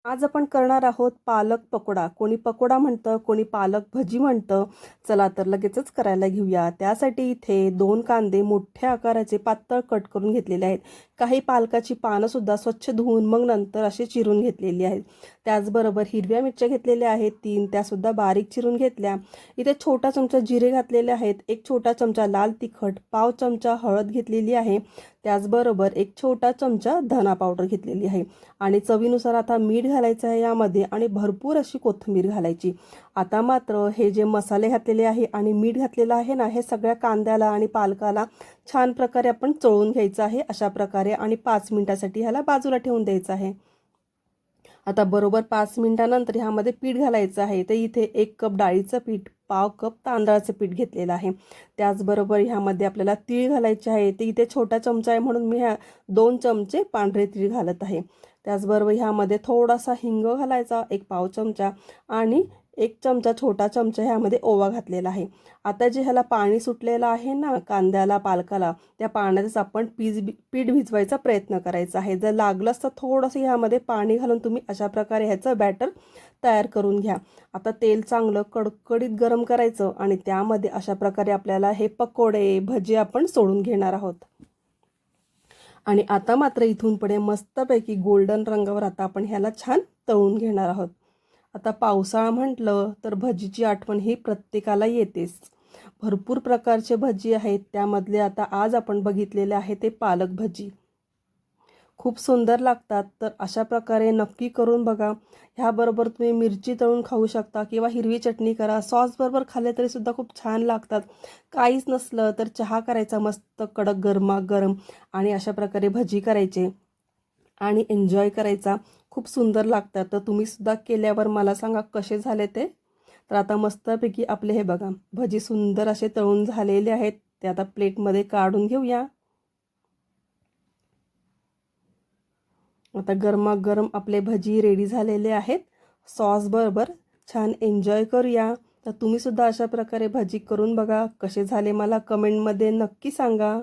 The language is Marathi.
आज आपण करणार आहोत पालक पकोडा. कोणी पकोडा म्हणतं, कोणी पालक भजी म्हणतं. चला तर लगेचच करायला घेऊया. त्यासाठी इथे 2 कांदे मोठ्या आकाराचे पातळ कट करून घेतलेले आहेत. काही पालकाची पानं सुद्धा स्वच्छ धुवून मग नंतर असे चिरून घेतलेली आहेत. त्याचबरोबर हिरव्या मिरच्या घेतलेल्या आहेत 3, त्यासुद्धा बारीक चिरून घेतल्या. इथे छोटा चमचा जिरे घातलेले आहेत, 1 छोटा चमचा लाल तिखट, पाव चमचा हळद घेतलेली आहे. त्याचबरोबर 1 छोटा चमचा धना पावडर घेतलेली आहे आणि चवीनुसार आता मीठ घालायचं आहे यामध्ये आणि भरपूर अशी कोथिंबीर घालायची. आता मात्र हे जे मसाले घातलेले आहे आणि मीठ घातलेलं आहे ना, हे सगळ्या कांद्याला आणि पालकाला छान प्रकारे आपण चोळून घ्यायचं आहे अशा प्रकारे आणि 5 मिनिटासाठी ह्याला बाजूला ठेवून द्यायचं आहे. आता बरोबर 5 मिनिटानंतर ह्यामध्ये पीठ घालायचं आहे. तर इथे 1 कप डाळीचं पीठ, पाव कप तांदळाचं पीठ घेतलेलं आहे. त्याचबरोबर ह्यामध्ये आपल्याला तीळ घालायचे आहे. ते इथे छोटा चमचा आहे म्हणून मी 2 चमचे पांढरे तीळ घालत आहे. त्याचबरोबर ह्यामध्ये थोडासा हिंग घालायचा, 1 पाव चमचा आणि 1 चमचा छोटा चमचा ह्यामध्ये ओवा घातलेला आहे. आता जे ह्याला पाणी सुटलेलं आहे ना कांद्याला पालकाला, त्या पाण्यातच आपण पीठ भिजवायचा प्रयत्न करायचा आहे. जर लागलंच तर थोडंसं ह्यामध्ये पाणी घालून तुम्ही अशा प्रकारे ह्याचं बॅटर तयार करून घ्या. आता तेल चांगलं कडकडीत गरम करायचं आणि त्यामध्ये अशा प्रकारे आपल्याला हे पकोडे भजी आपण सोडून घेणार आहोत. आणि आता मात्र इथून पुढे मस्तपैकी गोल्डन रंगावर आता आपण ह्याला छान तळून घेणार आहोत. आता पावसाळा म्हटलं तर भजीची आठवण ही प्रत्येकाला येतेच. भरपूर प्रकारचे भजी आहेत, त्यामधले आता आज आपण बघितलेले आहे ते पालक भजी. खूप सुंदर लागतात. तर अशा प्रकारे नक्की करून बघा. ह्याबरोबर तुम्ही मिरची तळून खाऊ शकता किंवा हिरवी चटणी करा. सॉसबरोबर खाल्ले तरीसुद्धा खूप छान लागतात. काहीच नसलं तर चहा करायचा मस्त कडक गरमागरम आणि अशा प्रकारे भजी करायचे आणि एन्जॉय करायचा. खूप सुंदर लागतात. तर तुम्हीसुद्धा केल्यावर मला सांगा कसे झाले ते. तर आता मस्तपैकी आपले हे बघा भजी सुंदर असे तळून झालेले आहेत. ते आता प्लेटमध्ये काढून घेऊया. आता गरमागरम आपले भजी रेडी झालेले आहेत. सॉसबरोबर छान एन्जॉय करूया. तर तुम्हीसुद्धा अशा प्रकारे भजी करून बघा. कसे झाले मला कमेंटमध्ये नक्की सांगा.